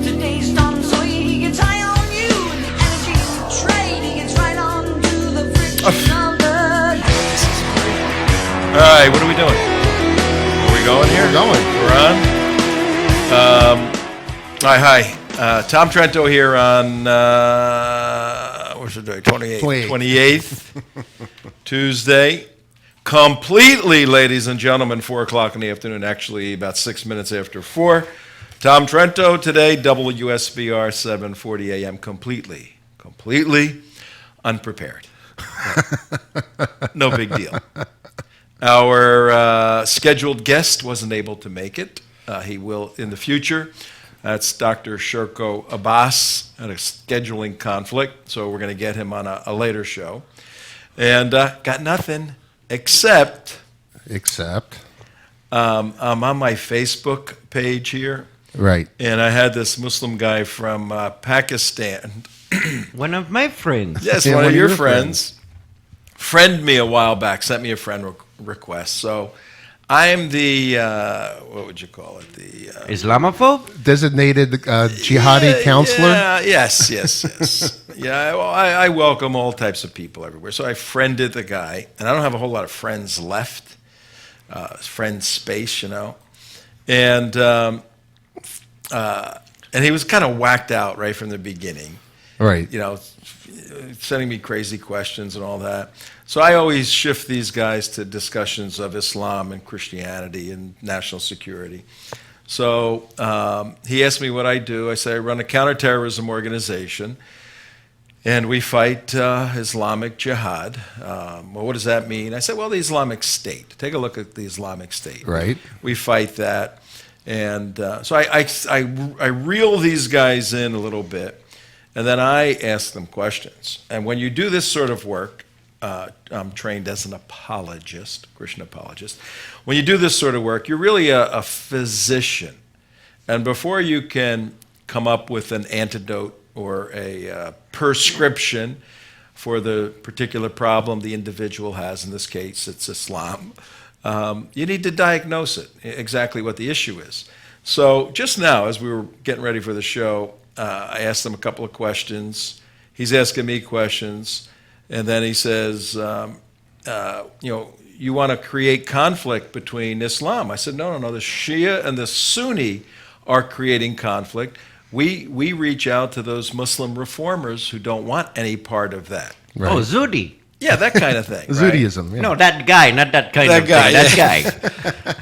If the day's done, so he gets high on you. And the energy you trade, he gets right on to the friction of the day. All right, what are we doing? Are we going here? We're going. We're on. Hi. Tom Trento here on, what's the day? 28th. Tuesday. Completely, ladies and gentlemen, 4 o'clock in the afternoon, actually about 6 minutes after 4. Tom Trento today, WSBR 740 AM, completely unprepared. No big deal. Our scheduled guest wasn't able to make it. He will in the future. That's Dr. Sherko Abbas, had a scheduling conflict, so we're going to get him on a later show. And got nothing except I'm on my Facebook page here. Right. And I had this Muslim guy from Pakistan. One of my friends. Yes, Yeah, one of your friends. Friend me a while back, sent me a friend request. So I'm the, what would you call it? The Islamophobe? Designated jihadi counselor? Yes. Yeah, well, I welcome all types of people everywhere. So I friended the guy, and I don't have a whole lot of friends left, friend space, And he was kind of whacked out right from the beginning. Right. Sending me crazy questions and all that. So I always shift these guys to discussions of Islam and Christianity and national security. So he asked me what I do. I say I run a counterterrorism organization, and we fight Islamic Jihad. Well, what does that mean? I said, well, the Islamic State. Take a look at the Islamic State. Right. We fight that. And so I reel these guys in a little bit. And then I ask them questions. And when you do this sort of work, I'm trained as an apologist, Christian apologist. When you do this sort of work, you're really a physician. And before you can come up with an antidote or a prescription for the particular problem the individual has, in this case it's Islam, you need to diagnose it, exactly what the issue is. So just now, as we were getting ready for the show, I asked him a couple of questions. He's asking me questions. And then he says, you want to create conflict between Islam. I said, no. The Shia and the Sunni are creating conflict. We reach out to those Muslim reformers who don't want any part of that. Right. Oh, Zudi. Yeah, that kind of thing. Zudiism. Yeah. No, that guy, not that kind That of guy, thing. yeah.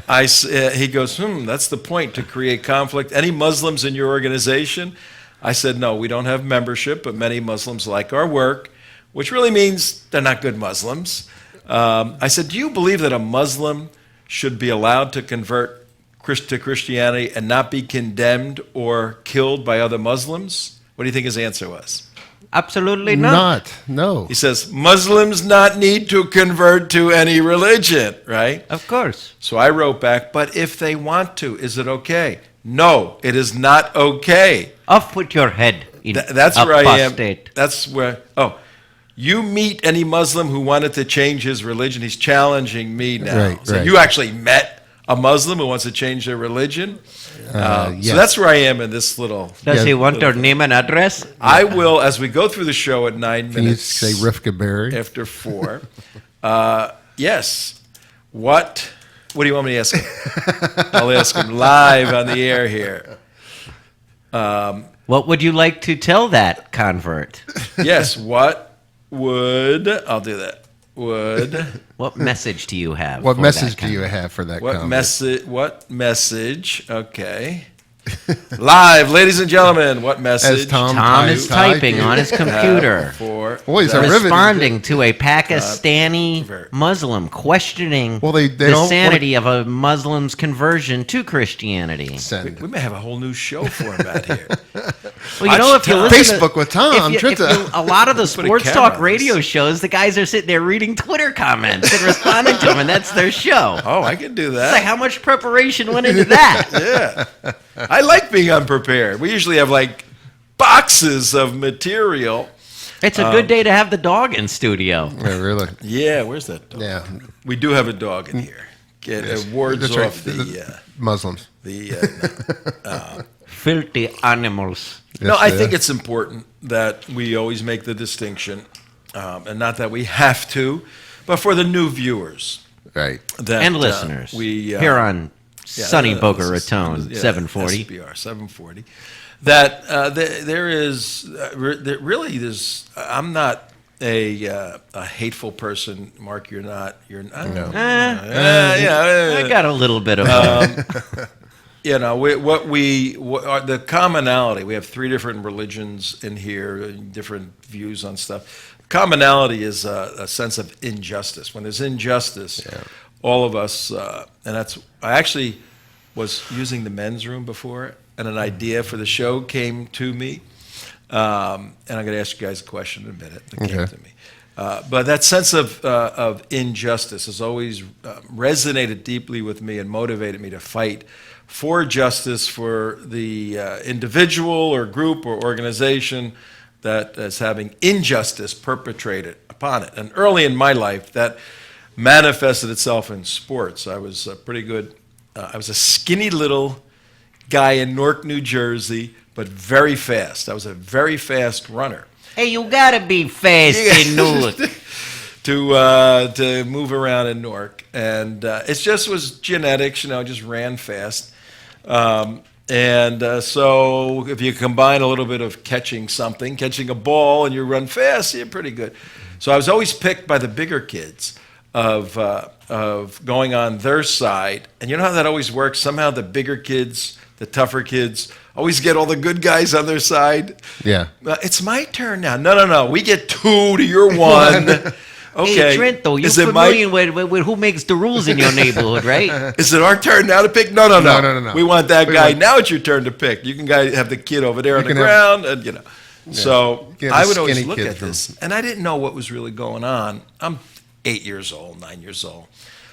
That guy. He goes, that's the point, to create conflict. Any Muslims in your organization? I said, no, we don't have membership, but many Muslims like our work, which really means they're not good Muslims. I said, do you believe that a Muslim should be allowed to convert to Christianity and not be condemned or killed by other Muslims? What do you think his answer was? Absolutely not. No. He says, Muslims not need to convert to any religion, right? Of course. So I wrote back, but if they want to, is it okay? No, it is not okay. Off with your head. That's where I am. Apostate. That's where, you meet any Muslim who wanted to change his religion. He's challenging me now. Right, so right. you actually met a Muslim who wants to change their religion? Yes. So that's where I am in this little... Does Yeah. he want your name and address? I will, as we go through the show at 9 Can you minutes say Rifka Berry? after 4, yes, what do you want me to ask him? I'll ask him live on the air here. What would you like to tell that convert? Yes, I'll do that. What message do you have? What for message that do you have for that What convert? What message? Okay. Live, ladies and gentlemen, what message? As Tom Tom is typed. typing on his computer, For Boy, he's a riveting- responding to a Pakistani Muslim questioning Well, they the don't sanity of a Muslim's conversion to Christianity. Send. we may have a whole new show format here. Well, you know, if you listen Facebook with Tom if Trenta. a lot of the Put a sports camera talk on radio this. shows, the guys are sitting there reading Twitter comments and responding to them, and that's their show. Oh, I can do It's like, that. how much preparation went into that? Yeah. I like being unprepared. We usually have like boxes of material. It's a good day to have the dog in studio. Yeah, really. Yeah, where's that dog? Yeah. We do have a dog in here. Get Yes. awards That's right. off the Muslims. Filthy animals. No, I Yes, think it's important that we always make the distinction, and not that we have to, but for the new viewers right. that, And listeners. we Here on sunny Boca this is- Raton, 740. SBR 740. That there is really there's. I'm not a hateful person, Mark. You're not. You're not. No. Yeah. I got a little bit of You know, what are the commonality. We have three different religions in here, different views on stuff. Commonality is a sense of injustice. When there's injustice, all of us, and that's. I actually was using the men's room before, and an idea for the show came to me. And I'm going to ask you guys a question in a minute. That came Okay. to me. But that sense of injustice has always resonated deeply with me and motivated me to fight for justice for the individual or group or organization that is having injustice perpetrated upon it. And early in my life, that manifested itself in sports. I was pretty good. I was a skinny little guy in Newark, New Jersey, but very fast. I was a very fast runner. Hey, you gotta be fast in Newark. to move around in Newark, and it just was genetics. You know, just ran fast, so if you combine a little bit of catching a ball, and you run fast, you're pretty good. So I was always picked by the bigger kids of going on their side, and you know how that always works. Somehow the bigger kids, the tougher kids, always get all the good guys on their side. Yeah. It's my turn now. No. We get 2 to your 1. Okay. Hey, Trento, you're Is it familiar with who makes the rules in your neighborhood, right? Is it our turn now to pick? No. No. We want that guy. want- Now it's your turn to pick. You can have the kid over there on the can have- ground, and you know. So Get I the would always skinny look kid at from- this, and I didn't know what was really going on. I'm 8 years old, 9 years old.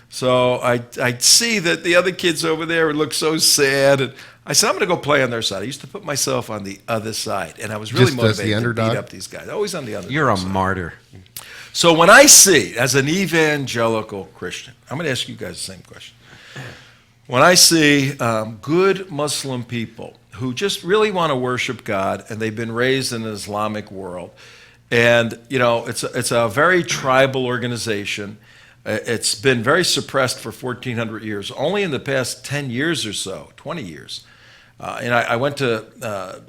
So I'd see that the other kids over there would look so sad, and I said, I'm going to go play on their side. I used to put myself on the other side, and I was really Just as the motivated to underdog? beat up these guys. Always on the underdog You're a side. martyr. So when I see, as an evangelical Christian, I'm going to ask you guys the same question. When I see good Muslim people who just really want to worship God, and they've been raised in an Islamic world, and you know it's a very tribal organization. It's been very suppressed for 1,400 years. Only in the past 10 years or so, 20 years. And I went to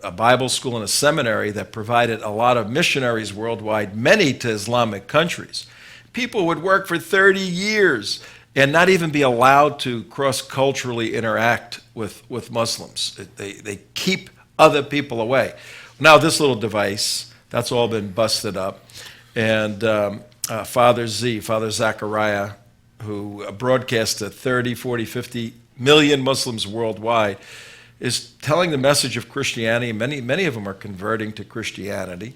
a Bible school and a seminary that provided a lot of missionaries worldwide, many to Islamic countries. People would work for 30 years and not even be allowed to cross-culturally interact with Muslims. They keep other people away. Now this little device, that's all been busted up. And Father Zachariah, who broadcasts to 30, 40, 50 million Muslims worldwide, is telling the message of Christianity. Many of them are converting to Christianity.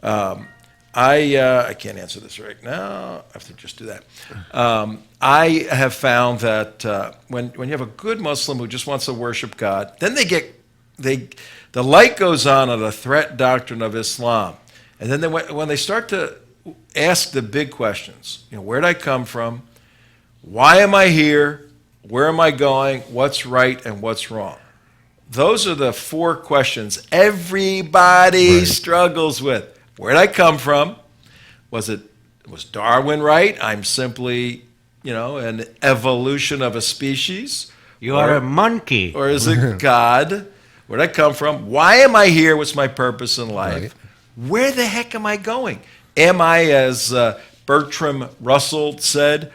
I can't answer this right now. I have to just do that. I have found that when you have a good Muslim who just wants to worship God, then the light goes on the threat doctrine of Islam, and then when they start to ask the big questions, you know, where did I come from? Why am I here? Where am I going? What's right and what's wrong? Those are the 4 questions everybody struggles with. Where did I come from? Was Darwin right? I'm simply, you know, an evolution of a species. You are a monkey. Or is it God? Where did I come from? Why am I here? What's my purpose in life? Right. Where the heck am I going? Am I, as Bertram Russell said,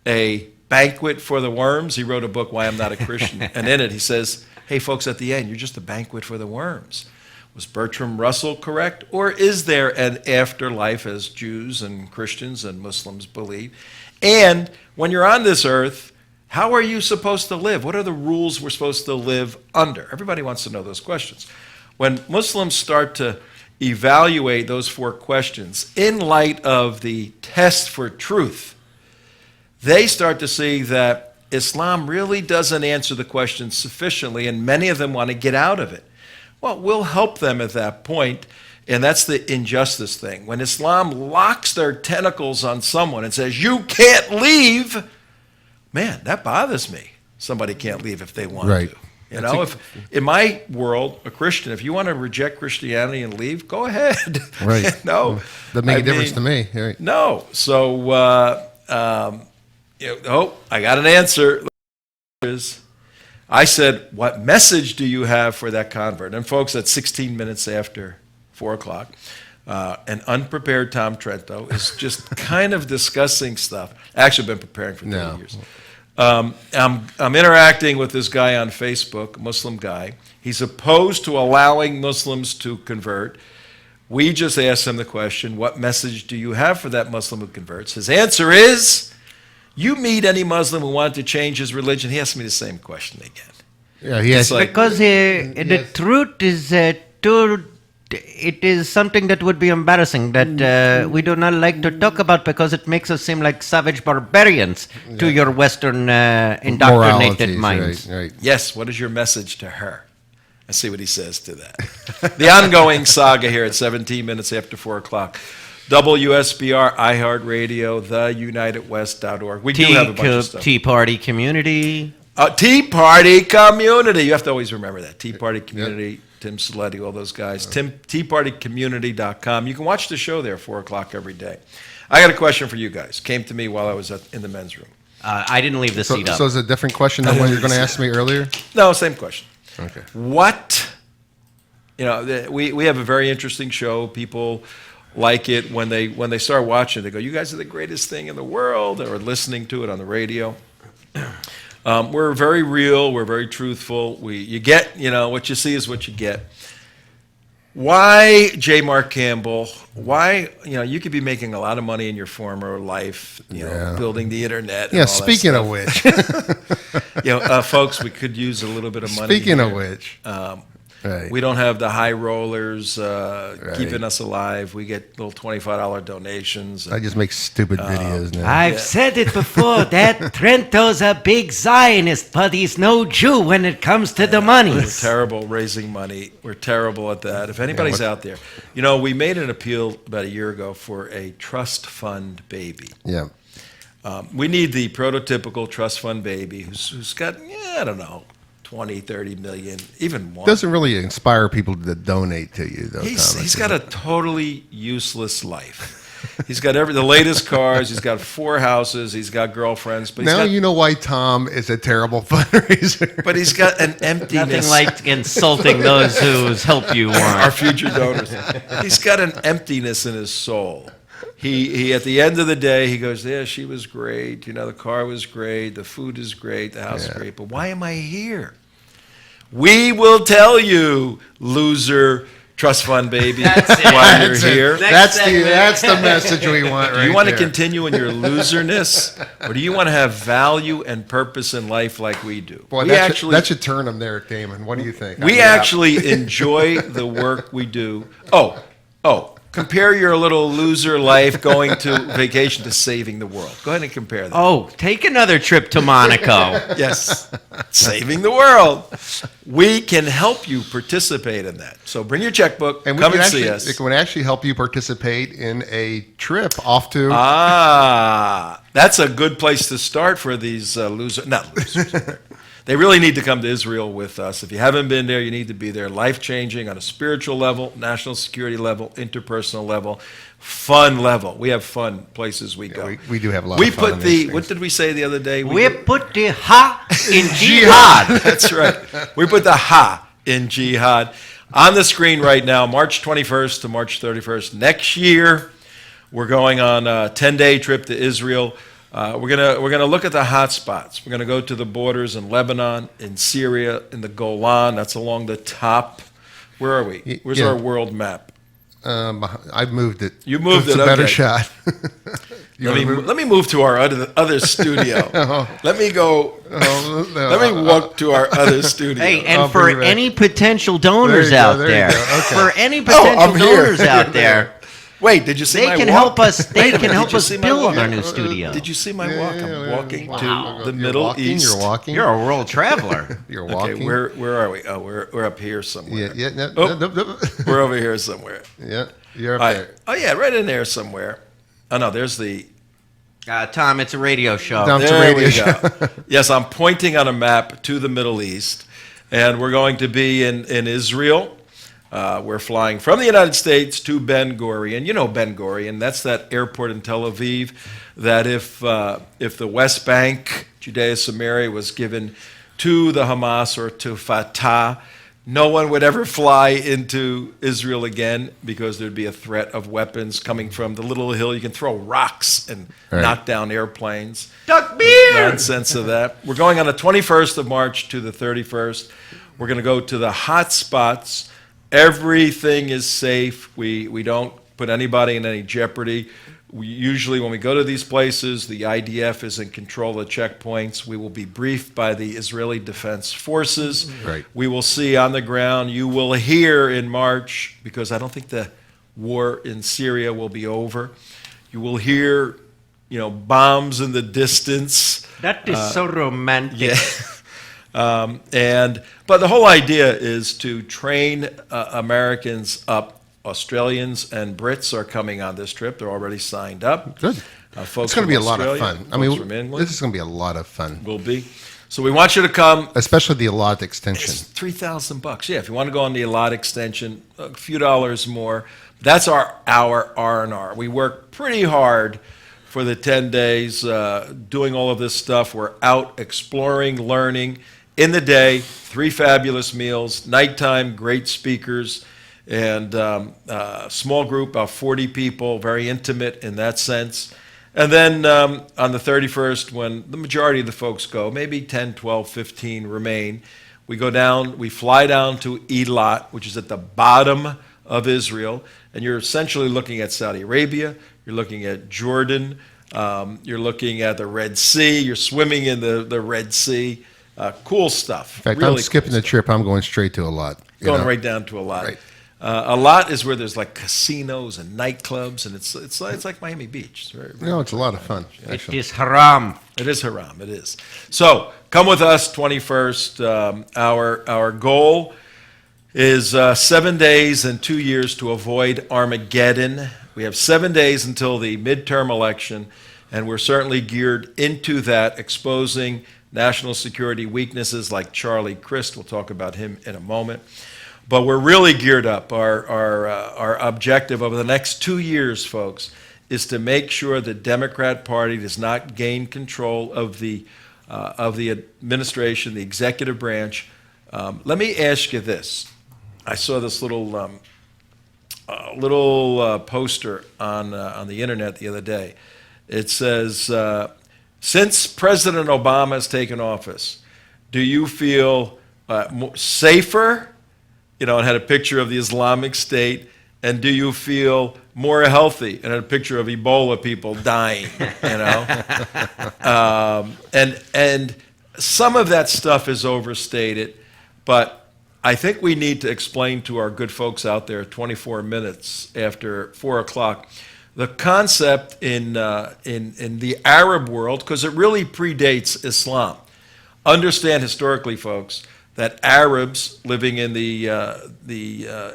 a banquet for the worms? He wrote a book, Why I'm Not a Christian. And in it he says, hey, folks, at the end, you're just a banquet for the worms. Was Bertram Russell correct? Or is there an afterlife, as Jews and Christians and Muslims believe? And when you're on this earth, how are you supposed to live? What are the rules we're supposed to live under? Everybody wants to know those questions. When Muslims start to evaluate those 4 questions in light of the test for truth, they start to see that Islam really doesn't answer the questions sufficiently, and many of them want to get out of it. Well, we'll help them at that point, and that's the injustice thing. When Islam locks their tentacles on someone and says, you can't leave, man, that bothers me. somebody can't leave if they want Right. to. You know, if in my world, a Christian, if you want to reject Christianity and leave, go ahead. Right. No, Doesn't make I a difference mean, to me. Right. No. So, I got an answer. I said, what message do you have for that convert? And folks, at 16 minutes after 4 o'clock, an unprepared Tom Trento is just kind of discussing stuff. Actually, I've been preparing for 30 years. I'm interacting with this guy on Facebook, a Muslim guy. He's opposed to allowing Muslims to convert. We just asked him the question, what message do you have for that Muslim who converts? His answer is, you meet any Muslim who wants to change his religion, he asked me the same question again. Yeah, he has. like- Because the truth is it is something that would be embarrassing that we do not like to talk about because it makes us seem like savage barbarians to your Western indoctrinated moralities, minds. Right. Yes, what is your message to her? Let's see what he says to that. The ongoing saga here at 17 minutes after 4 o'clock. WSBR, iHeartRadio, theunitedwest.org. We do have a bunch of stuff. Tea Party community. Tea Party community. You have to always remember that. Tea Party community, Tim Saletti, all those guys. teapartycommunity.com. You can watch the show there, 4 o'clock every day. I got a question for you guys. Came to me while I was in the men's room. I didn't leave the seat up. So it's a different question than what you're going to ask me earlier? No, same question. Okay. What, we have a very interesting show. People like it when they start watching. They go, "You guys are the greatest thing in the world," or listening to it on the radio. We're very real. We're very truthful. You get, what you see is what you get. Why, J. Mark Campbell? Why, you could be making a lot of money in your former life, building the internet. And Yeah, all speaking that of which. stuff. Folks, we could use a little bit of money. Speaking of here. which. Right. We don't have the high rollers keeping us alive. We get little $25 donations. I just make stupid videos now. I've said it before that Trento's a big Zionist, but he's no Jew when it comes to the money. We're terrible raising money. We're terrible at that. If anybody's out there, we made an appeal about a year ago for a trust fund baby. Yeah. We need the prototypical trust fund baby who's got, 20, 30 million, even more. Doesn't really inspire people to donate to you, though. He's got a totally useless life. He's got the latest cars. He's got 4 houses. He's got girlfriends. But Now you know why Tom is a terrible fundraiser. But he's got an emptiness. Nothing like insulting those whose help you Our want. future donors. He's got an emptiness in his soul. He at the end of the day, he goes, yeah, she was great. The car was great. The food is great. The house is great. But why am I here? We will tell you, loser trust fund baby, why you're here. That's the message we want right Do you want to there. continue in your loserness, or do you want to have value and purpose in life like we do? Boy, that should turn them there, Damon. What do you think? We actually enjoy the work we do. Oh, compare your little loser life going to vacation to saving the world. Go ahead and compare that. Oh, take another trip to Monaco. Yes, saving the world. We can help you participate in that. So bring your checkbook, And we come can and actually, see us. it can actually help you participate in a trip off to. That's a good place to start for these losers. Not losers. They really need to come to Israel with us. If you haven't been there, you need to be there. Life-changing on a spiritual level, national security level, interpersonal level, fun level. We have fun places we go. We do have a lot We of fun put on these what did we say the other day? We put the ha in jihad. That's right. We put the ha in jihad. On the screen right now, March 21st to March 31st. Next year, we're going on a 10-day trip to Israel. We're gonna look at the hot spots. We're gonna go to the borders in Lebanon, in Syria, in the Golan. That's along the top. Where are we? Where's our world map? I've moved it. You moved it's it, a better okay. shot. Let me move to our other studio. Let me go. No, Let me walk to our other studio. Hey, and I'll for bring it back. any potential donors There you go, out there you there, go, okay. for any I'm potential here. donors out there, Wait, did you see they my can walk? help us. They Wait a can minute, help did you us see my build walk? our new studio. Did you see my walk? I'm walking to the You're Middle walking, East. You're walking. You're a world traveler. You're walking. Okay, where are we? Oh, we're up here somewhere. Yeah. We're over here somewhere. Yeah. You're up All there. right. Oh yeah, right in there somewhere. Oh no, there's the Tom, it's a radio show. Tom, it's a There radio we show. go. Yes, I'm pointing on a map to the Middle East, and we're going to be in Israel. We're flying from the United States to Ben Gurion. You know Ben Gurion. That's that airport in Tel Aviv that if the West Bank, Judea, Samaria, was given to the Hamas or to Fatah, no one would ever fly into Israel again because there'd be a threat of weapons coming from the little hill. You can throw rocks and knock down airplanes. Takbir! Nonsense of that. We're going on the 21st of March to the 31st. We're going to go to the hot spots. Everything is safe. We don't put anybody in any jeopardy. We usually, when we go to these places, the IDF is in control of the checkpoints. We will be briefed by the Israeli Defense Forces. Right. We will see on the ground. You will hear in March, because I don't think the war in Syria will be over. You will hear, bombs in the distance. That is so romantic. Yeah. But the whole idea is to train Americans up. Australians and Brits are coming on this trip. They're already signed up. Good. Folks It's going to be a from lot of Australia, fun. folks from England This is going to be a lot of fun, will be. So we want you to come. especially the allotted extension. It's $3,000. Yeah, if you want to go on the allotted extension, a few dollars more. That's our R&R. We work pretty hard for the 10 days doing all of this stuff. We're out exploring, learning. In the day, 3 fabulous meals. Nighttime, great speakers. And small group, about 40 people, very intimate in that sense. And then on the 31st, when the majority of the folks go, maybe 10, 12, 15 remain, we fly down to Eilat, which is at the bottom of Israel, and you're essentially looking at Saudi Arabia, you're looking at Jordan, you're looking at the Red Sea, you're swimming in the Red Sea. Cool stuff. In fact, Really I'm skipping cool the trip. I'm going straight to Allot. Going right down to Eilat. Right. Eilat is where there's like casinos and nightclubs, and it's like Miami Beach. It's very It's a lot of fun. It Actually. is haram. It is haram. It is. So come with us, 21st. Our goal is 7 days and 2 years to avoid Armageddon. We have 7 days until the midterm election, and we're certainly geared into that, exposing national security weaknesses like Charlie Crist. We'll talk about him in a moment. But we're really geared up. Our objective over the next 2 years, folks, is to make sure the Democrat Party does not gain control of the administration, the executive branch. Let me ask you this. I saw this little poster on the internet the other day. It says, since President Obama has taken office, do you feel safer? And had a picture of the Islamic State. And do you feel more healthy? And had a picture of Ebola people dying. And some of that stuff is overstated, but I think we need to explain to our good folks out there 24 minutes after 4 o'clock the concept in the Arab world, because it really predates Islam. Understand historically, folks, that Arabs living in the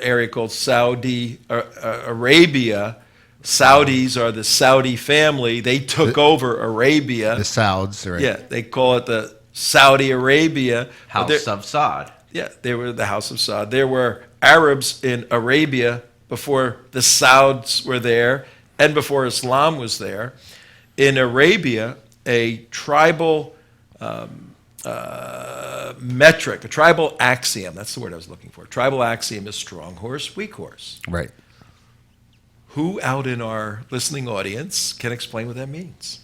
area called Saudi Arabia, Saudis are the Saudi family. They took over Arabia. The Sauds, right? Yeah, they call it the Saudi Arabia. House of Saud. Yeah, they were the House of Saud. There were Arabs in Arabia before the Sauds were there and before Islam was there. In Arabia, a tribal metric, a tribal axiom, that's the word I was looking for. Tribal axiom is strong horse, weak horse. Right. Who out in our listening audience can explain what that means?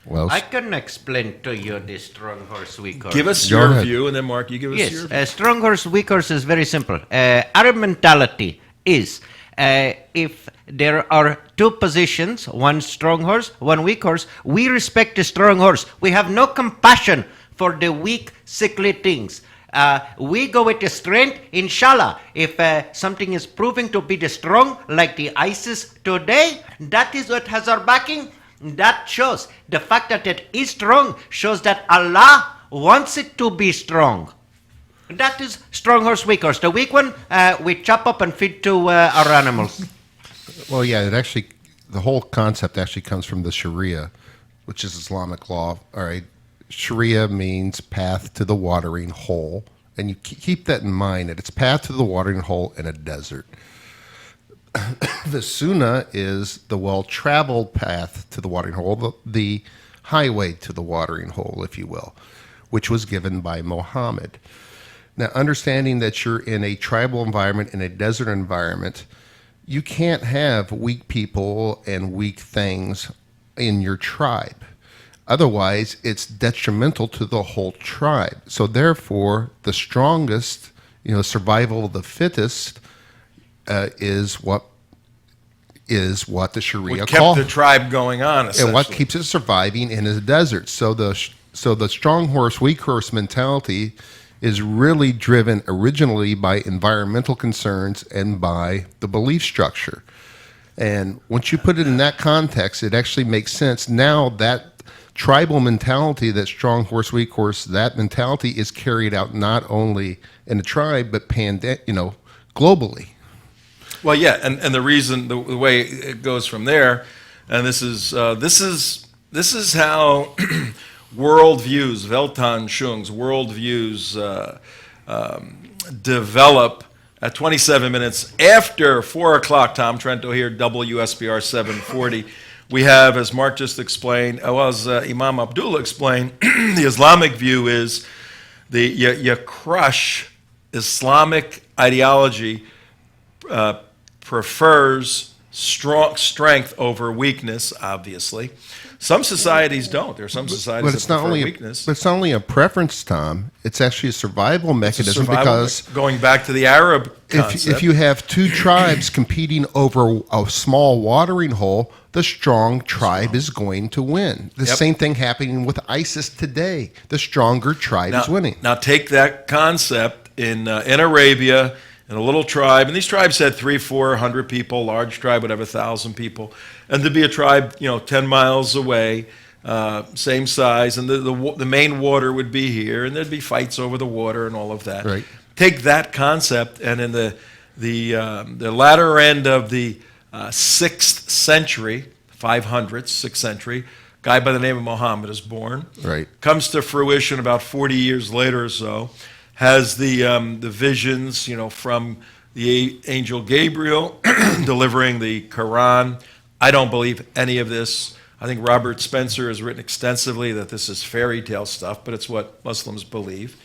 Well, I can explain to you the strong horse, weak horse. Give us Go your ahead. view, and then Mark, you give us your Yes, view. strong horse, weak horse is very simple. Arab mentality is if there are two positions, one strong horse, one weak horse, we respect the strong horse. We have no compassion for the weak, sickly things. We go with the strength, inshallah. If something is proving to be the strong, like the ISIS today, that is what has our backing. That shows the fact that it is strong shows that Allah wants it to be strong. That is strong horse, weak horse. The weak one, we chop up and feed to our animals. yeah, the whole concept actually comes from the Sharia which is Islamic law. All right, Sharia means path to the watering hole, and you keep that in mind that it's path to the watering hole in a desert. The Sunnah is the well-traveled path to the watering hole, the highway to the watering hole, if you will, which was given by Muhammad. Now, understanding that you're in a tribal environment, in a desert environment, you can't have weak people and weak things in your tribe. Otherwise, it's detrimental to the whole tribe. So therefore, the strongest, survival of the fittest is what the Sharia What kept the tribe going on, essentially. and what keeps it surviving in a desert. So the strong horse, weak horse mentality is really driven originally by environmental concerns and by the belief structure. And once you put it in that context, it actually makes sense. Now that tribal mentality, that strong horse, weak horse, that mentality is carried out not only in the tribe, but globally. Well, yeah, and the reason, the way it goes from there, and this is how worldviews, Weltanschauungs, worldviews develop at 27 minutes after 4 o'clock. Tom Trento here, WSBR 740. We have, as Mark just explained, as Imam Abdullah explained, the Islamic view is you crush Islamic ideology. Prefers strength over weakness, obviously. Some societies don't. There are some societies that prefer weakness. But it's not only a preference, Tom. It's actually a survival mechanism because going back to the Arab concept, if you have two tribes competing over a small watering hole, the strong tribe is going to win. The same thing happening with ISIS today. The stronger tribe is winning. Now take that concept in Arabia, in a little tribe, and these tribes had 300-400 people, large tribe, whatever, 1,000 people, and there'd be a tribe, 10 miles away, same size, and the main water would be here, and there'd be fights over the water and all of that. Right. Take that concept, and in the latter end of the 6th century, 500s, 6th century, a guy by the name of Muhammad is born. Right. Comes to fruition about 40 years later or so. Has the visions, from the angel Gabriel delivering the Quran. I don't believe any of this. I think Robert Spencer has written extensively that this is fairy tale stuff, but it's what Muslims believe.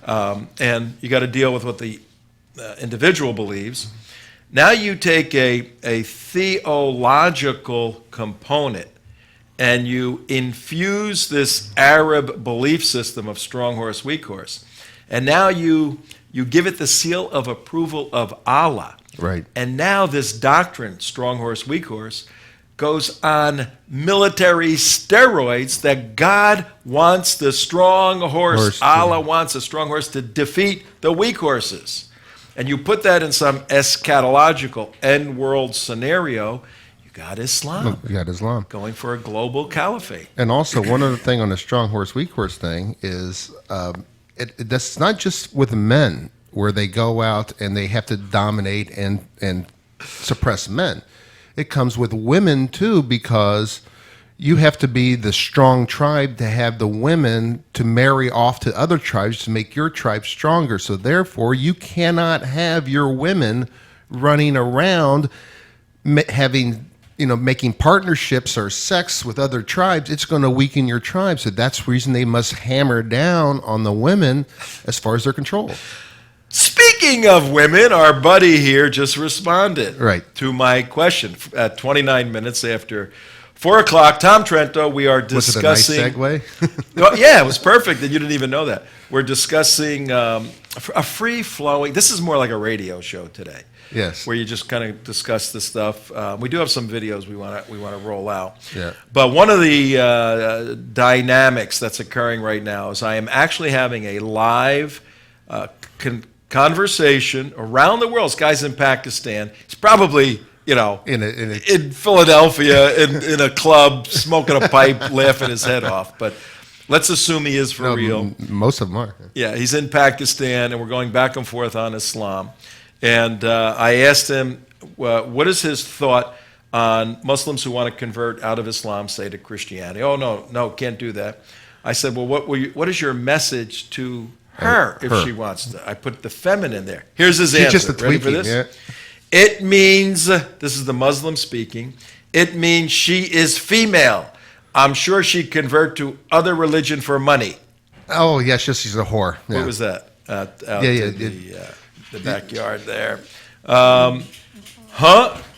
And you got to deal with what the individual believes. Now you take a theological component and you infuse this Arab belief system of strong horse, weak horse. And now you give it the seal of approval of Allah. Right. And now this doctrine, strong horse, weak horse, goes on military steroids that God wants the strong horse, Allah wants a strong horse to defeat the weak horses. And you put that in some eschatological end world scenario, you got Islam. You got Islam. Going for a global caliphate. And also, one other thing on the strong horse, weak horse thing is that's not just with men where they go out and they have to dominate and suppress men. It comes with women too, because you have to be the strong tribe to have the women to marry off to other tribes to make your tribe stronger. So therefore, you cannot have your women running around making partnerships or sex with other tribes. It's going to weaken your tribe. So that's the reason they must hammer down on the women as far as their control. Speaking of women, our buddy here just responded to my question at 29 minutes after 4 o'clock. Tom Trento, we are discussing... Was it a nice segue? Well, yeah, it was perfect, and you didn't even know that. We're discussing a free-flowing... This is more like a radio show today. Yes. Where you just kind of discuss the stuff. We do have some videos we want to roll out. Yeah. But one of the dynamics that's occurring right now is I am actually having a live conversation around the world. This guy's in Pakistan. He's probably, in Philadelphia in a club, smoking a pipe, laughing his head off. But let's assume he is for real. Most of them are. Yeah, he's in Pakistan, and we're going back and forth on Islam. And I asked him, what is his thought on Muslims who want to convert out of Islam, say, to Christianity. Oh, no, can't do that. I said, well, what is your message to her if she wants to? I put the feminine there. Here's his answer. Just a Ready for tweaking, this? yeah. It means, this is the Muslim speaking, it means she is female. I'm sure she'd convert to other religion for money. Oh, yeah, she's a whore. Yeah. What was that? Out in the backyard there. Huh?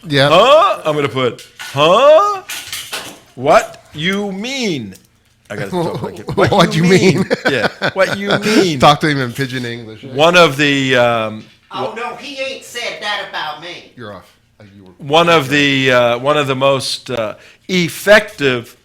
Yeah. Huh? I'm going to put, huh? What you mean? I got to talk like it. What you mean? Yeah. What you mean? Talk to him in pidgin English. One of the Oh, no, he ain't said that about me. You're off. one of the most effective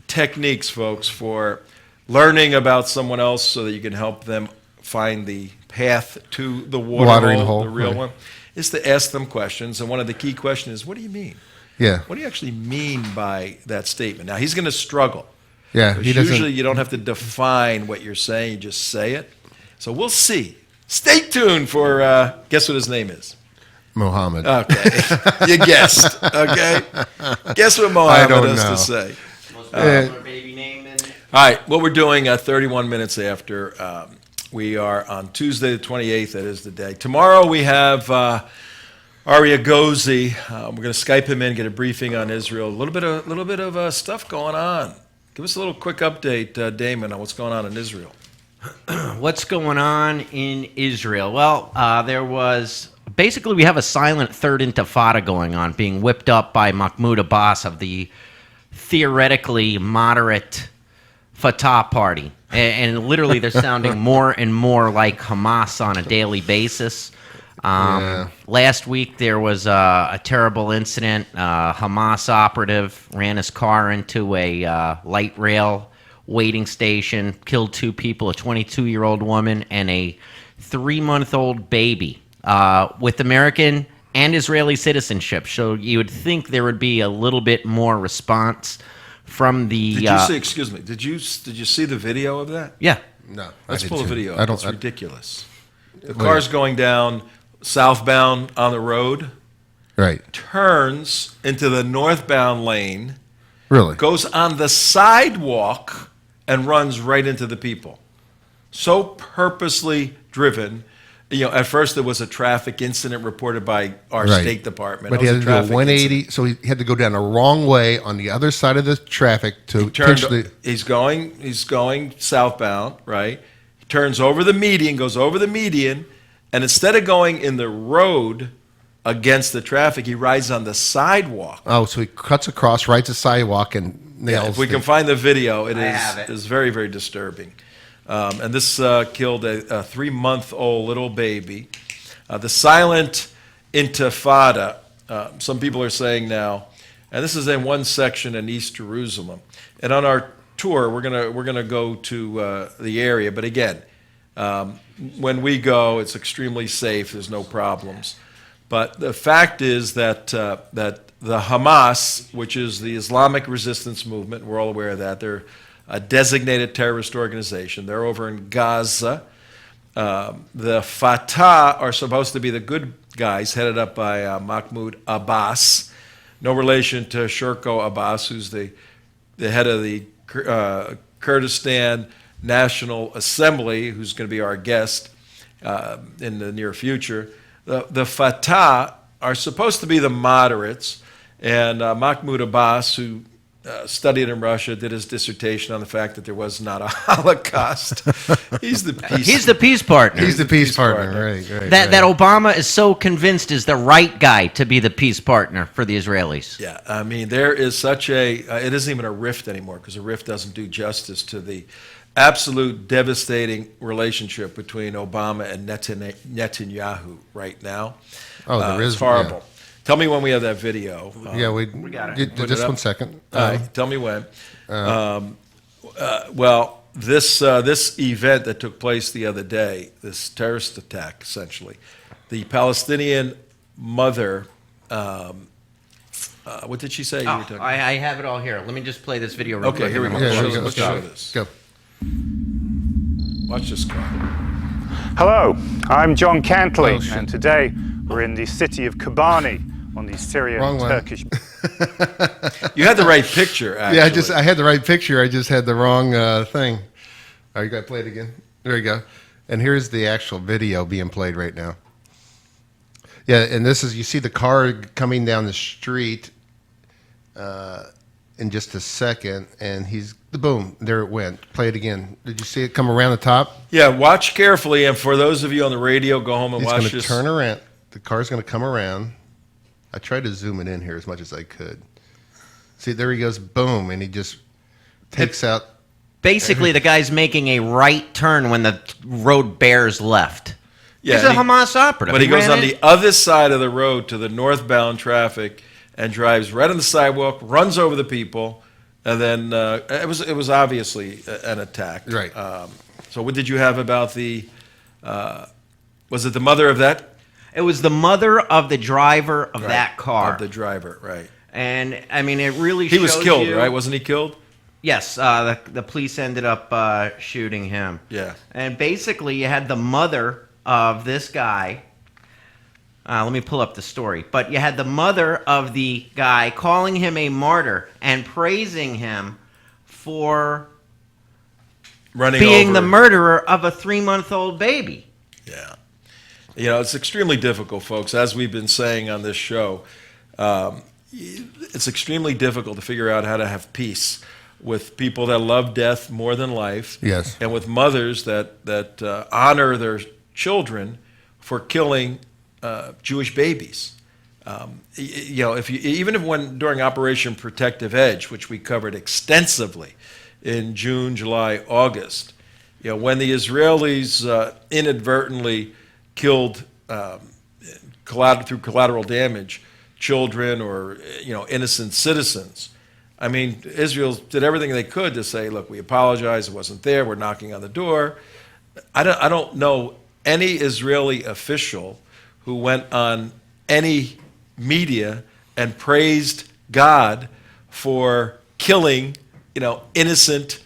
techniques, folks, for learning about someone else so that you can help them find the path to the watering hole, the real one, is to ask them questions. And one of the key questions is, what do you mean? Yeah. What do you actually mean by that statement? Now, he's going to struggle. Yeah. Because usually you don't have to define what you're saying, you just say it. So we'll see. Stay tuned for, guess what his name is? Mohammed. Okay. You guessed. Okay. Guess what Mohammed has to say. Most popular baby name in... All right. What we're doing 31 minutes after. We are on Tuesday the 28th. That is the day. Tomorrow we have Aria Gozi. We're going to Skype him in, get a briefing on Israel. A little bit of stuff going on. Give us a little quick update, Damon, on what's going on in Israel. What's going on in Israel? Well, there was... Basically, we have a silent third intifada going on, being whipped up by Mahmoud Abbas of the theoretically moderate Fatah party. And literally, they're sounding more and more like Hamas on a daily basis. Last week, there was a terrible incident. Hamas operative ran his car into a light rail waiting station, killed 2 people, a 22-year-old woman and a 3-month-old baby with American and Israeli citizenship. So you would think there would be a little bit more response from the... Did you see, excuse me, did you see the video of that? Yeah. No. Let's pull a video I up. don't. It's ridiculous. The car's going down southbound on the road, Right. turns into the northbound lane, Really? goes on the sidewalk, and runs right into the people. So purposely driven. You know, at first there was a traffic incident reported by our Right. State Department. But It he was had a to do a traffic 180, incident. so he had to go down the wrong way on the other side of the traffic to potentially. He's going southbound, right? He turns over the median, goes over the median, and instead of going in the road against the traffic, he rides on the sidewalk. Oh, so he cuts across, rides a sidewalk, and nails. If we can find the video, it have it. is very, very disturbing. And this killed a 3-month-old little baby. The silent intifada, some people are saying now, and this is in one section in East Jerusalem. And on our tour, we're gonna go to the area. But again, when we go, it's extremely safe. There's no problems. But the fact is that the Hamas, which is the Islamic resistance movement, we're all aware of that. They're a designated terrorist organization. They're over in Gaza. The Fatah are supposed to be the good guys, headed up by Mahmoud Abbas. No relation to Shirko Abbas, who's the head of the Kurdistan National Assembly, who's going to be our guest in the near future. The Fatah are supposed to be the moderates, and Mahmoud Abbas, who studied in Russia, did his dissertation on the fact that there was not a Holocaust. He's the peace partner. He's the peace partner, right? That Obama is so convinced is the right guy to be the peace partner for the Israelis. Yeah, I mean, there is such it isn't even a rift anymore, because a rift doesn't do justice to the absolute devastating relationship between Obama and Netanyahu right now. Oh, there is it's horrible. yeah. Tell me when we have that video. We got it. Just 1 second. All right, tell me when. Well, this event that took place the other day, this terrorist attack, essentially, the Palestinian mother. What did she say? You were talking I have it all here. Let me just play this video real quick. Okay, here we go. Yeah, Let's show this. Go. Watch this car. Hello, I'm John Cantley, Oh, shit. and today we're in the city of Kobani on the Wrong one. Syrian-Turkish You had the right picture, actually. Yeah, I had the right picture. I just had the wrong thing. All right, you got to play it again. There you go. And here's the actual video being played right now. Yeah, and this is, you see the car coming down the street in just a second, and boom, there it went. Play it again. Did you see it come around the top? Yeah, watch carefully, and for those of you on the radio, go home and watch He's this. going to turn around. The car's going to come around. I tried to zoom it in here as much as I could. See, there he goes, boom, and he just takes out. Basically, the guy's making a right turn when the road bears left. Yeah, He's a Hamas operative. But he goes ran on in. the other side of the road to the northbound traffic and drives right on the sidewalk, runs over the people, and then it was obviously an attack. Right. So what did you have about the? Was it the mother of that? It was the mother of the driver of that car. Of the driver, right? And I mean, it really He was shows killed, you- right? Wasn't he killed? Yes, the police ended up shooting him. Yeah. And basically, you had the mother of this guy. Let me pull up the story. But you had the mother of the guy calling him a martyr and praising him for Running being over. the murderer of a 3-month-old baby. Yeah. You know, it's extremely difficult, folks, as we've been saying on this show. It's extremely difficult to figure out how to have peace with people that love death more than life. Yes. And with mothers that honor their children for killing Jewish babies. You know, even during Operation Protective Edge, which we covered extensively in June, July, August, you know, when the Israelis inadvertently killed through collateral damage children or innocent citizens. I mean, Israel did everything they could to say, look, we apologize, it wasn't there, we're knocking on the door. I don't know any Israeli official who went on any media and praised God for killing, innocent,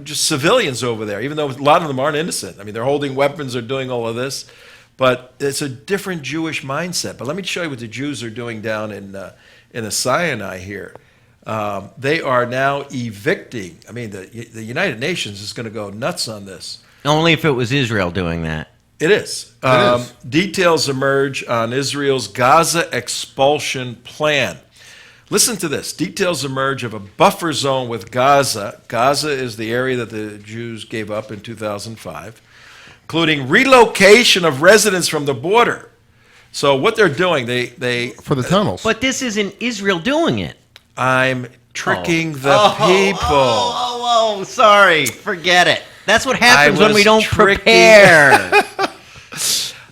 just civilians over there, even though a lot of them aren't innocent. I mean, they're holding weapons, they're doing all of this, but it's a different Jewish mindset. But let me show you what the Jews are doing down in the Sinai here. They are now evicting. I mean, the United Nations is going to go nuts on this. Only if it was Israel doing that. It is. Details emerge on Israel's Gaza expulsion plan. Listen to this. Details emerge of a buffer zone with Gaza. Gaza is the area that the Jews gave up in 2005, including relocation of residents from the border. So what they're doing, they For the tunnels. But this isn't Israel doing it. I'm tricking the people. Oh, sorry. Forget it. That's what happens when was we don't tricking- prepare.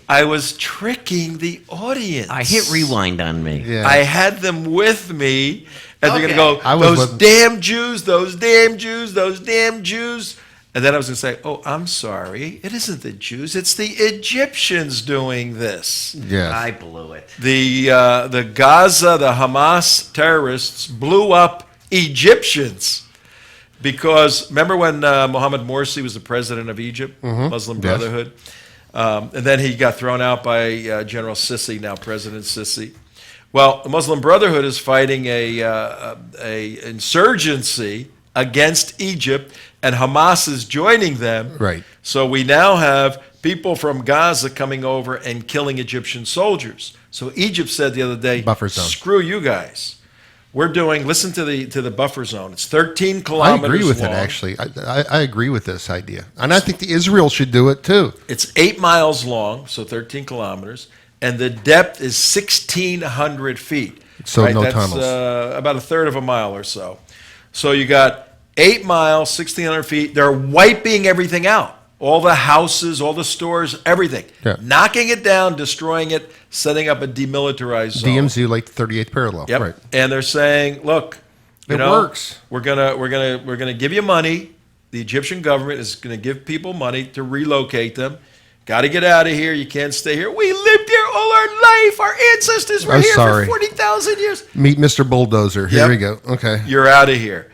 I was tricking the audience. I hit rewind on me. Yeah. I had them with me, and they're Okay. going to I go, was those with- damn Jews, those damn Jews, those damn Jews. And then I was going to say, oh, I'm sorry. It isn't the Jews. It's the Egyptians doing this. Yes. I blew it. The Gaza, the Hamas terrorists blew up Egyptians. Because remember when Mohammed Morsi was the president of Egypt, Muslim Yes. Brotherhood? And then he got thrown out by General Sisi, now President Sisi. Well, the Muslim Brotherhood is fighting a insurgency against Egypt, and Hamas is joining them. Right. So we now have people from Gaza coming over and killing Egyptian soldiers. So Egypt said the other day, Buffer zone. screw you guys. We're doing, listen to the buffer zone. It's 13 I kilometers agree with long. it, actually. I agree with this idea. And I think the Israel should do it, too. It's 8 miles long, so 13 kilometers, and the depth is 1,600 feet. So no That's tunnels. about a third of a mile or so. So you got 8 miles, 1,600 feet. They're wiping everything out. All the houses, all the stores, everything. Yeah. Knocking it down, destroying it, setting up a demilitarized zone. DMZ, like 38th parallel. Yep. Right. And they're saying, look, It works. We're gonna give you money. The Egyptian government is gonna give people money to relocate them. Got to get out of here. You can't stay here. We lived here all our life. Our ancestors were I'm here sorry. for 40,000 years. Meet Mr. Bulldozer. Here Yep. we go. Okay. You're out of here.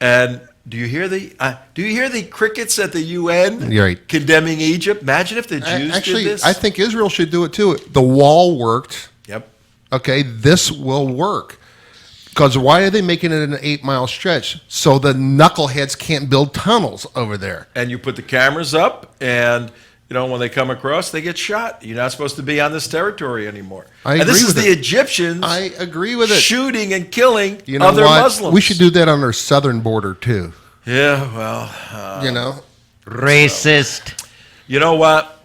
And do you hear the crickets at the UN You're right. condemning Egypt? Imagine if the Jews Actually, did this. I think Israel should do it, too. The wall worked. Yep. Okay, this will work. Because why are they making it an 8-mile stretch? So the knuckleheads can't build tunnels over there. And you put the cameras up, and when they come across, they get shot. You're not supposed to be on this territory anymore. I and this agree is with the it. Egyptians. I agree with it. Shooting and killing You know other what? Muslims. We should do that on our southern border too. Yeah, well, Racist. you know what?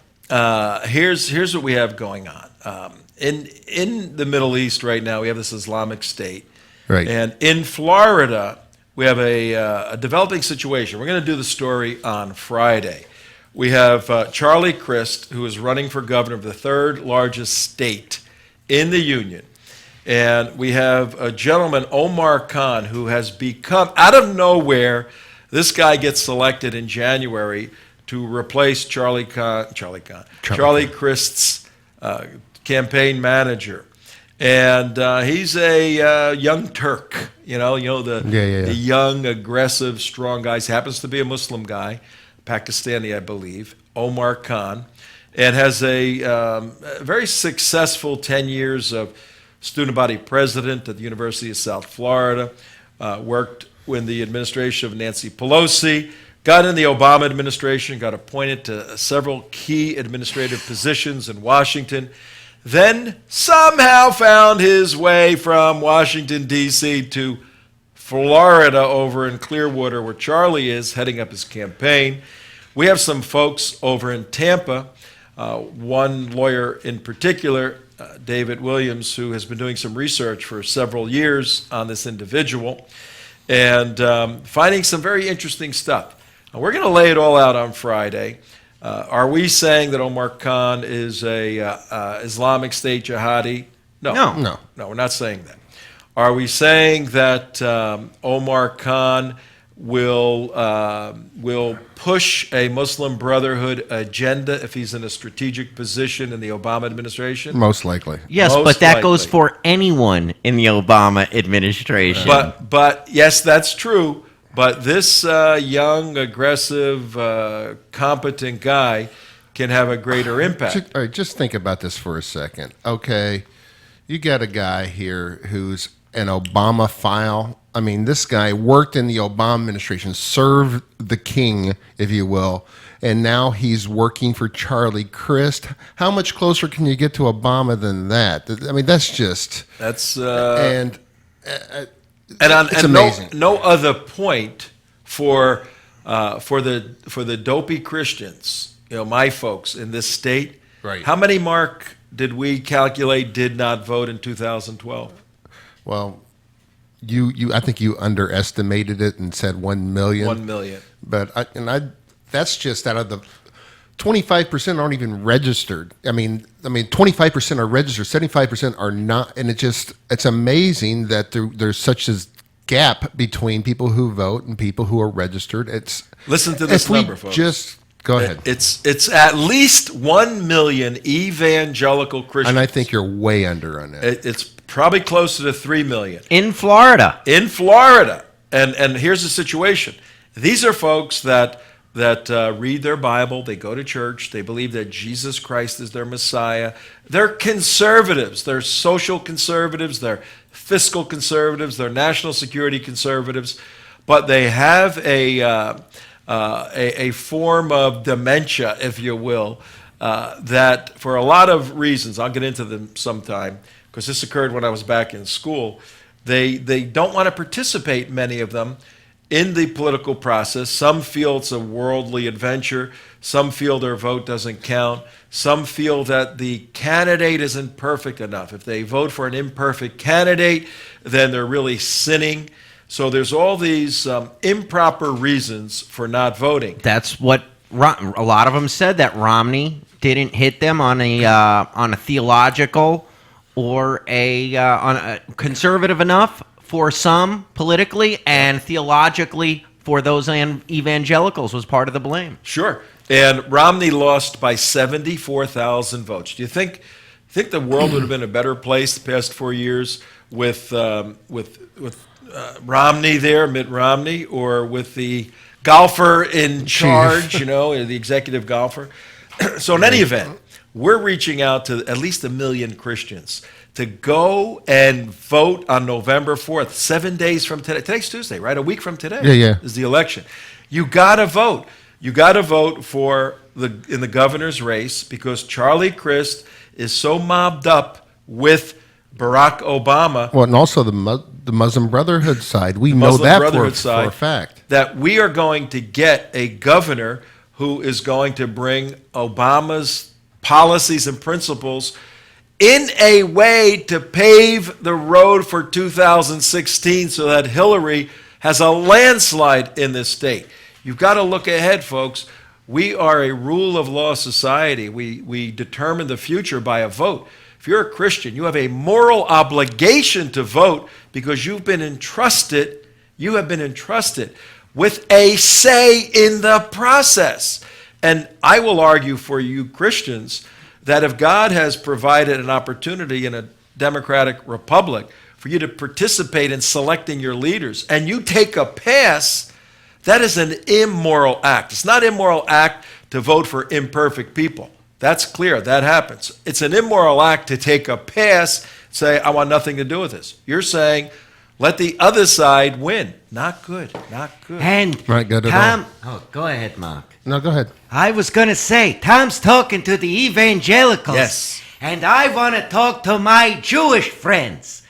Here's what we have going on. In the Middle East right now, we have this Islamic State. Right. And in Florida, we have a developing situation. We're going to do the story on Friday. We have Charlie Crist, who is running for governor of the third largest state in the union. And we have a gentleman, Omar Khan, who has become, out of nowhere, this guy gets selected in January to replace Charlie Crist's campaign manager. And he's a young Turk, the young, aggressive, strong guy. He happens to be a Muslim guy, Pakistani, I believe, Omar Khan, and has a very successful 10 years of student body president at the University of South Florida, worked in the administration of Nancy Pelosi, got in the Obama administration, got appointed to several key administrative positions in Washington, then somehow found his way from Washington, D.C. to Florida over in Clearwater, where Charlie is, heading up his campaign. We have some folks over in Tampa, one lawyer in particular, David Williams, who has been doing some research for several years on this individual and finding some very interesting stuff. Now, we're going to lay it all out on Friday. Are we saying that Omar Khan is a Islamic State jihadi? No. No, we're not saying that. Are we saying that Omar Khan will push a Muslim Brotherhood agenda if he's in a strategic position in the Obama administration? Most likely. Yes, Most but that goes likely. for anyone in the Obama administration. But yes, that's true. But this young, aggressive, competent guy can have a greater impact. All right, just think about this for a second. Okay, you got a guy here who's an Obama file. I mean, this guy worked in the Obama administration, served the king, if you will, and now he's working for Charlie Crist. How much closer can you get to Obama than that? I mean, that's just... That's and and amazing. No other point for the dopey Christians, my folks in this state. Right. How many, Mark, did we calculate did not vote in 2012? Well, I think you underestimated it and said 1 million. 1 million. But that's just out of the 25% aren't even registered. I mean, 25% are registered, 75% are not, and it's amazing that there's such a gap between people who vote and people who are registered. Listen to this if we number, folks. Just go ahead. It's at least 1 million evangelical Christians. And I think you're way under on that. It's probably closer to 3 million. in Florida. In Florida. And here's the situation. These are folks that read their Bible, they go to church, they believe that Jesus Christ is their Messiah. They're conservatives. They're social conservatives. They're fiscal conservatives. They're national security conservatives. But they have a form of dementia, if you will, that for a lot of reasons, I'll get into them sometime, because this occurred when I was back in school, they don't want to participate, many of them, in the political process. Some feel it's a worldly adventure. Some feel their vote doesn't count. Some feel that the candidate isn't perfect enough. If they vote for an imperfect candidate, then they're really sinning. So there's all these improper reasons for not voting. That's what a lot of them said, that Romney didn't hit them on a theological or on a conservative enough for some politically, and theologically for those evangelicals was part of the blame. Sure. And Romney lost by 74,000 votes. Do you think the world would have been a better place the past 4 years with Romney there, Mitt Romney, or with the golfer in charge, the executive golfer? So in any event, we're reaching out to at least 1 million Christians to go and vote on November 4th, 7 days from today. Today's Tuesday, right? A week from today is the election. You got to vote. You got to vote in the governor's race because Charlie Crist is so mobbed up with Barack Obama. Well, and also the Muslim Brotherhood side. We know that for a fact. That we are going to get a governor who is going to bring Obama's policies and principles in a way to pave the road for 2016 so that Hillary has a landslide in this state. You've got to look ahead, folks. We are a rule of law society. We determine the future by a vote. If you're a Christian, you have a moral obligation to vote because you have been entrusted with a say in the process. And I will argue for you Christians that if God has provided an opportunity in a democratic republic for you to participate in selecting your leaders and you take a pass, that is an immoral act. It's not an immoral act to vote for imperfect people. That's clear. That happens. It's an immoral act to take a pass, say, I want nothing to do with this. You're saying, let the other side win. Not good. Not good. And Not good at Tom, go ahead, Mark. No, go ahead. I was going to say, Tom's talking to the evangelicals. Yes. And I want to talk to my Jewish friends.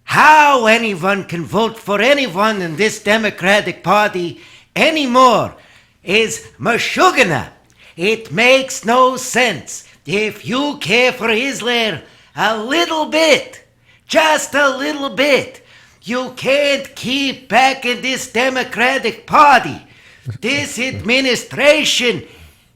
How anyone can vote for anyone in this Democratic Party anymore is mashugana. It makes no sense. If you care for Israel a little bit, just a little bit, you can't keep back in this Democratic Party. This administration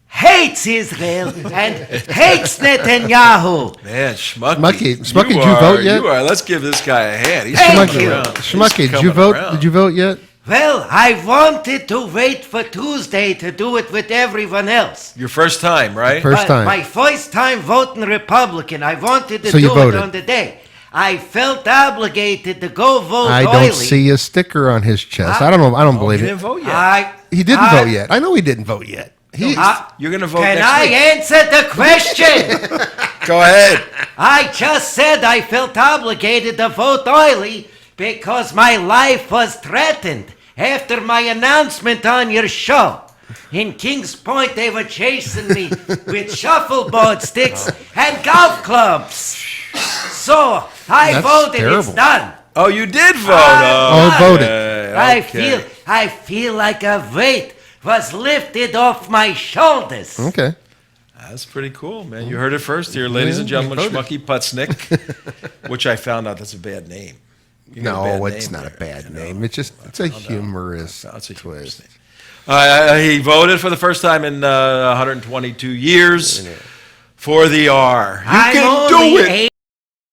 hates Israel and hates Netanyahu. Man, Schmucky. Schmucky, did you vote yet? Let's give this guy a hand. He's Thank coming you. around. Schmucky, He's did you coming vote? around. Did you vote yet? Well, I wanted to wait for Tuesday to do it with everyone else. Your first time, right? First time. My first time voting Republican. I wanted to So you do voted. it on the day. I felt obligated to go vote I oily. don't see a sticker on his chest. I don't know. I don't You believe didn't it. vote yet. He didn't vote yet. I know he didn't vote yet. You're going to vote Can next I week. answer the question? Go ahead. I just said I felt obligated to vote oily because my life was threatened after my announcement on your show. In Kings Point, they were chasing me with shuffleboard sticks and golf clubs. So I That's voted. It's terrible. done. Oh, you did vote. Oh, voted. Okay. I feel like a weight was lifted off my shoulders. Okay. That's pretty cool, man. You heard it first here, ladies and gentlemen. voted. Schmucky Putznick, which I found out that's a bad name. You got a No, bad it's name not a there, bad you know? name. It's a humorous That's a humorous twist. name. He voted for the first time in 122 years for the R. You I'm can do only it.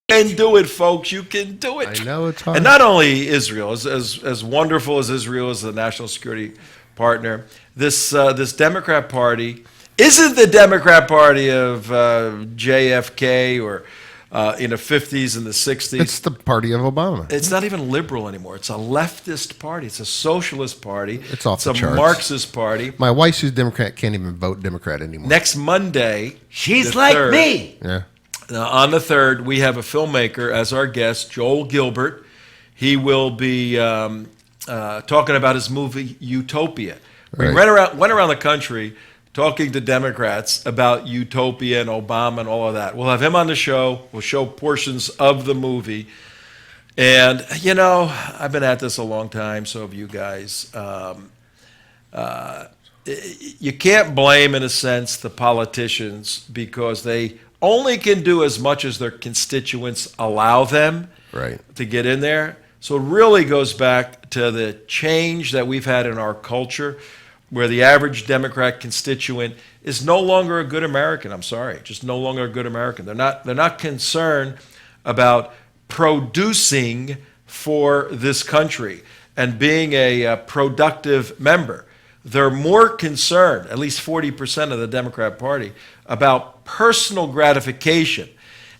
You can do it, folks. You can do it. I know it's hard. And not only Israel, as wonderful as Israel is the national security partner, this Democrat Party isn't the Democrat Party of JFK or in the 50s and the 60s. It's the party of Obama. It's not even liberal anymore. It's a leftist party. It's a socialist party. It's off the a charts. Marxist party. My wife, who's Democrat, can't even vote Democrat anymore. Next Monday, She's the like 3rd, me. Yeah. On the 3rd, we have a filmmaker as our guest, Joel Gilbert. He will be talking about his movie Utopia. We Right. went around the country talking to Democrats about Utopia and Obama and all of that. We'll have him on the show. We'll show portions of the movie. And, you know, I've been at this a long time, so have you guys. You can't blame, in a sense, the politicians because they only can do as much as their constituents allow them Right. to get in there. So it really goes back to the change that we've had in our culture where the average Democrat constituent is no longer a good American. I'm sorry, just no longer a good American. They're not concerned about producing for this country and being a productive member. They're more concerned, at least 40% of the Democrat Party, about personal gratification.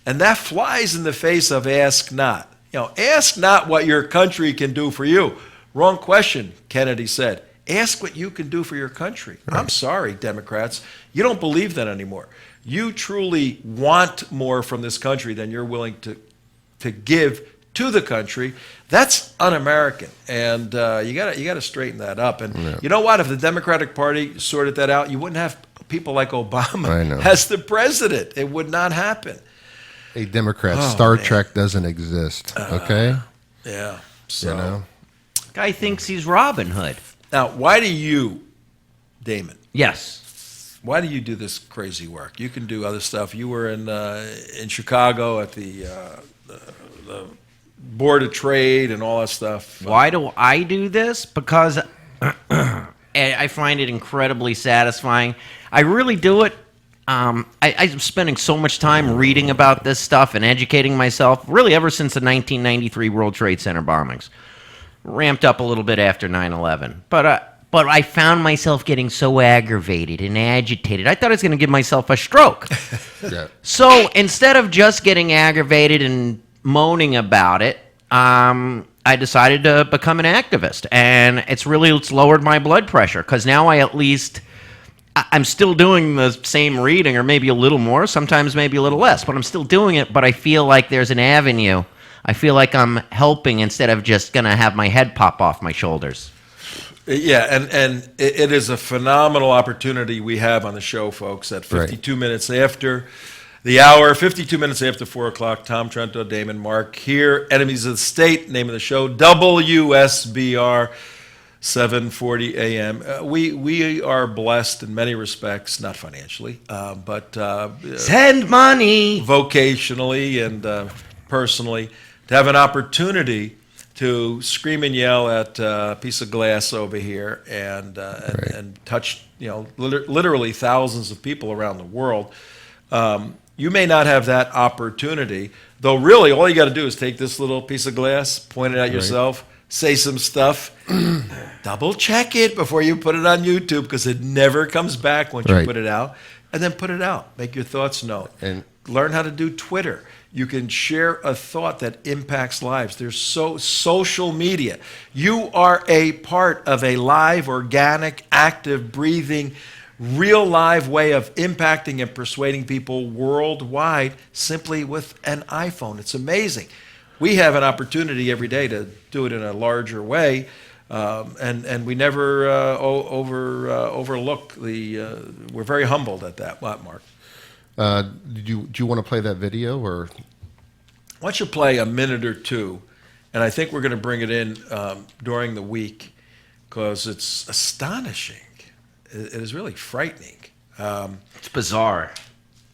And that flies in the face of ask not. You know, ask not what your country can do for you. Wrong question, Kennedy said. Ask what you can do for your country. I'm sorry, Democrats. You don't believe that anymore. You truly want more from this country than you're willing to give to the country. That's un-American, and you gotta straighten that up. And you know what? If the Democratic Party sorted that out, you wouldn't have people like Obama as the president. It would not happen. Hey, Democrats, Star Trek doesn't exist. Okay. Yeah. So You know. Guy thinks he's Robin Hood. now, why do you, Damon? Yes. Why do you do this crazy work? You can do other stuff. You were in Chicago at the Board of Trade and all that stuff. Why do I do this? Because I find it incredibly satisfying. I really do it. I'm spending so much time reading about this stuff and educating myself, really ever since the 1993 World Trade Center bombings. Ramped up a little bit after 9/11. But I found myself getting so aggravated and agitated. I thought I was going to give myself a stroke. Yeah. So instead of just getting aggravated and moaning about it, I decided to become an activist. And it's lowered my blood pressure because now I'm still doing the same reading or maybe a little more, sometimes maybe a little less, but I'm still doing it. But I feel like there's an avenue. I feel like I'm helping instead of just going to have my head pop off my shoulders. Yeah, and it is a phenomenal opportunity we have on the show, folks, at 52 minutes after the hour, 52 minutes after 4 o'clock. Tom Trento, Damon Mark here, Enemies of the State, name of the show, WSBR, 740 a.m. We are blessed in many respects, not financially, but Send money! vocationally and personally, to have an opportunity to scream and yell at a piece of glass over here and touch, literally thousands of people around the world. You may not have that opportunity, though really all you got to do is take this little piece of glass, point it at yourself, say some stuff, double check it before you put it on YouTube because it never comes back once you put it out, and then put it out. Make your thoughts known. And learn how to do Twitter. You can share a thought that impacts lives. There's social media. You are a part of a live, organic, active, breathing, real live way of impacting and persuading people worldwide simply with an iPhone. It's amazing. We have an opportunity every day to do it in a larger way, and we never overlook we're very humbled at that. What, Mark? Do you want to play that video or? Why don't you play a minute or two, and I think we're going to bring it in during the week because it's astonishing. It is really frightening. It's bizarre.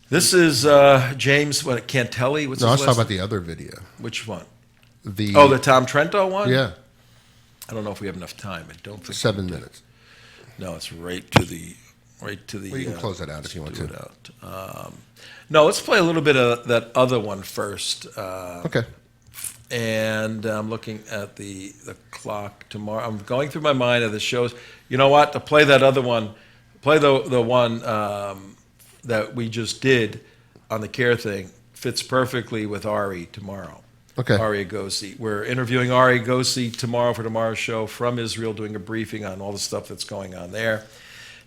This is James Cantelli. What's No, I his was last talking about the other video. Which one? The Tom Trento one? Yeah, I don't know if we have enough time. I don't think 7 minutes. No, it's right to the. Well, you can close it out if you want do to. it out. No, let's play a little bit of that other one first. Okay. And I'm looking at the clock tomorrow. I'm going through my mind of the shows. You know what? To play that other one, play the one that we just did on the care thing fits perfectly with Ari tomorrow. Okay. Ari Agosi. We're interviewing Ari Agosi tomorrow for tomorrow's show from Israel, doing a briefing on all the stuff that's going on there.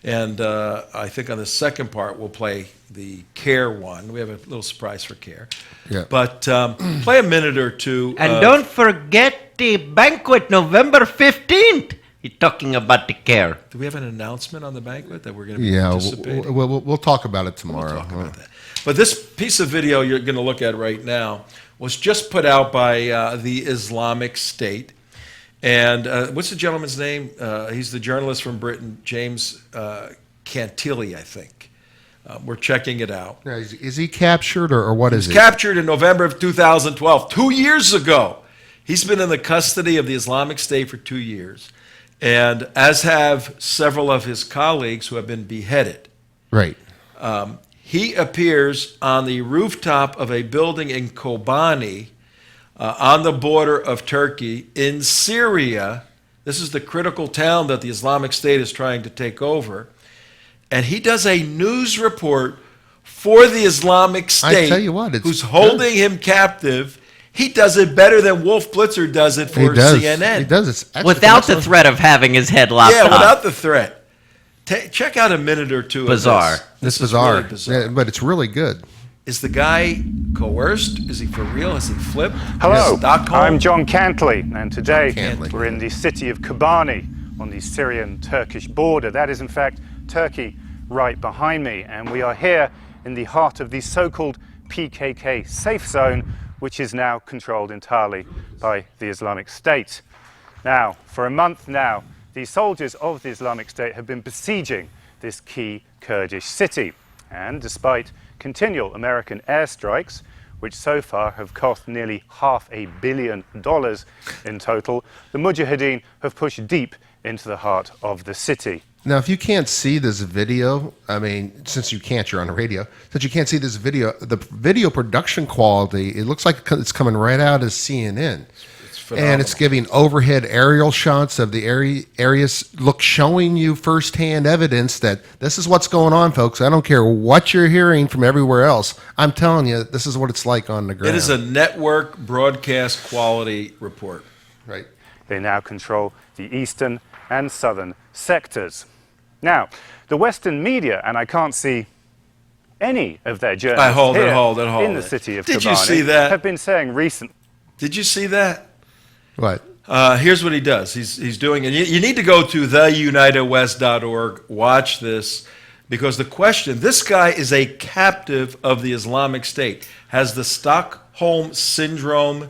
And I think on the second part, we'll play the care one. We have a little surprise for care. Yeah. But play a minute or two. And don't forget the banquet November 15th. You're talking about the care. Do we have an announcement on the banquet that we're going to be participating? We'll talk about it tomorrow. We'll talk about that. But this piece of video you're going to look at right now was just put out by the Islamic State. And what's the gentleman's name? He's the journalist from Britain, James Cantilli, I think. We're checking it out. Now, is he captured or what is it? Captured in November of 2012, 2 years ago. He's been in the custody of the Islamic State for 2 years, and as have several of his colleagues who have been beheaded. Right. He appears on the rooftop of a building in Kobani, on the border of Turkey, in Syria. This is the critical town that the Islamic State is trying to take over. And he does a news report for the Islamic State, I tell you what, who's holding him captive. He does it better than Wolf Blitzer does it for He does. CNN. He does. It's actually Without the that's threat of having his head lopped Yeah, off. without the threat. Check out a minute or two Bizarre. of this. It's This is bizarre. really bizarre. Yeah, but it's really good. Is the guy coerced? Is he for real? Has he flipped? Hello, Stockholm? I'm John Cantley, and today Cantley. we're in the city of Kobani on the Syrian-Turkish border. That is, in fact, Turkey right behind me, and we are here in the heart of the so-called PKK safe zone, which is now controlled entirely by the Islamic State. Now, for a month now, the soldiers of the Islamic State have been besieging this key Kurdish city, and despite continual American airstrikes, which so far have cost nearly $500 million in total, the Mujahideen have pushed deep into the heart of the city. Now, if you can't see this video, I mean, since you can't, you're on the radio. Since you can't see this video, the video production quality, it looks like it's coming right out of CNN. And it's giving overhead aerial shots of the areas, showing you firsthand evidence that this is what's going on, folks. I don't care what you're hearing from everywhere else. I'm telling you, this is what it's like on the ground. It is a network broadcast quality report. Right. They now control the eastern and southern sectors. Now, the Western media, and I can't see any of their journalists Hold here it. in the city of Did Kobani, you see that? have been saying recently. Did you see that? What? Here's what he does. He's doing, and you need to go to theunitedwest.org, watch this, because the question, this guy is a captive of the Islamic State. Has the Stockholm Syndrome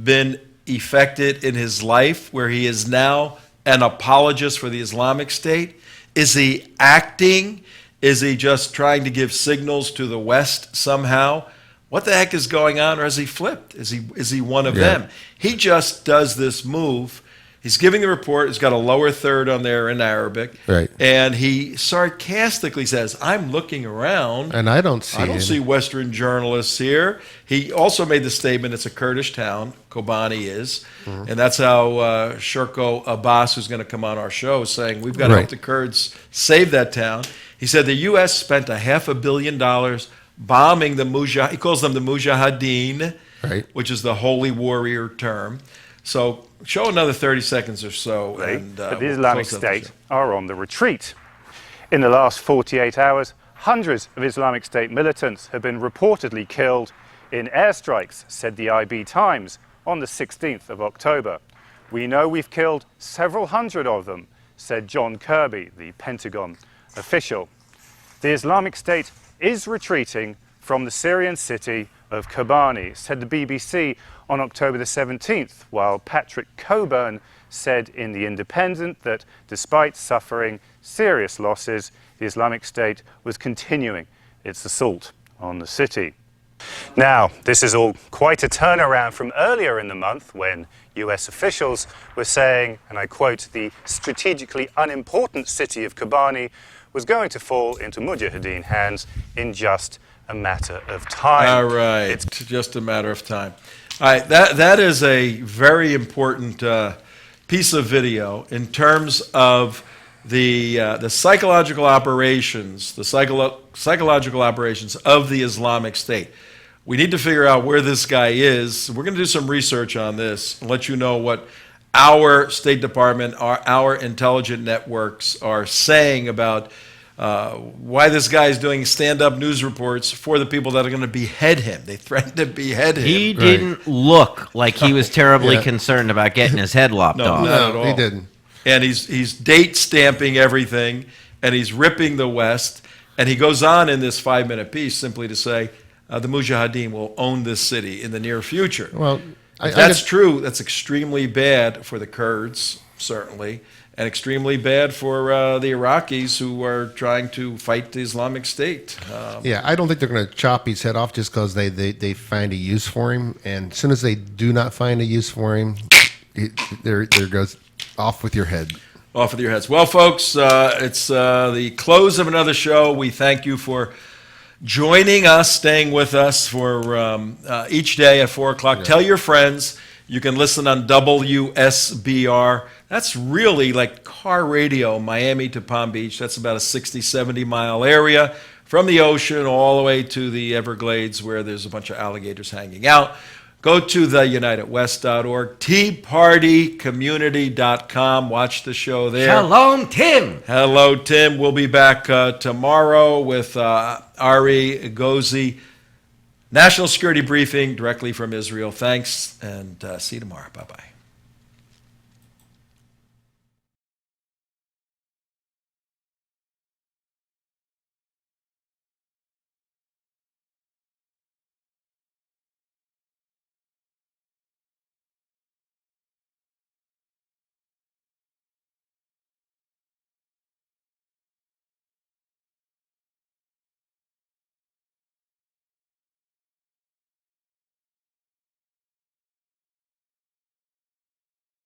been effected in his life where he is now an apologist for the Islamic State? Is he acting? Is he just trying to give signals to the West somehow? What the heck is going on, or has he flipped? Is he one of them? He just does this move. He's giving the report. He's got a lower third on there in Arabic. Right. And he sarcastically says, I'm looking around. And I don't see Western journalists here. He also made the statement, it's a Kurdish town, Kobani is. Mm-hmm. And that's how Sherko Abbas, who's going to come on our show, is saying, we've got to help the Kurds save that town. He said the U.S. spent $500 million bombing the he calls them the Mujahideen, Right. which is the holy warrior term. So show another 30 seconds or so. And, But the we'll Islamic close out the State show. are on the retreat. In the last 48 hours, hundreds of Islamic State militants have been reportedly killed in airstrikes, said the IB Times on the 16th of October. We know we've killed several hundred of them, said John Kirby, the Pentagon official. The Islamic State is retreating from the Syrian city of Kobani, said the BBC on October the 17th, while Patrick Coburn said in The Independent that despite suffering serious losses, the Islamic State was continuing its assault on the city. Now, this is all quite a turnaround from earlier in the month when US officials were saying, and I quote, the strategically unimportant city of Kobani was going to fall into Mujahideen hands in just a matter of time. All right, it's just a matter of time. All right, that is a very important piece of video in terms of the psychological operations, psychological operations of the Islamic State. We need to figure out where this guy is. We're going to do some research on this and let you know what our State Department, our intelligent networks are saying about why this guy is doing stand-up news reports for the people that are going to behead him. They threatened to behead him. He didn't look like he was terribly concerned about getting his head lopped off. Not at all. he didn't. And he's date stamping everything, and he's ripping the West. And he goes on in this 5-minute piece simply to say the Mujahideen will own this city in the near future. Well, If that's true, that's extremely bad for the Kurds, certainly, and extremely bad for the Iraqis who are trying to fight the Islamic State. I don't think they're going to chop his head off just because they find a use for him. And as soon as they do not find a use for him, there goes off with your head. Off with your heads. Well, folks, it's the close of another show. We thank you for joining us, staying with us for each day at 4 o'clock. Yeah. Tell your friends. You can listen on WSBR. That's really like car radio, Miami to Palm Beach. That's about a 60, 70-mile area from the ocean all the way to the Everglades where there's a bunch of alligators hanging out. Go to theunitedwest.org, teapartycommunity.com. Watch the show there. Shalom, Tim. Hello, Tim. We'll be back tomorrow with Ari Gozi. National Security Briefing directly from Israel. Thanks, and see you tomorrow. Bye-bye.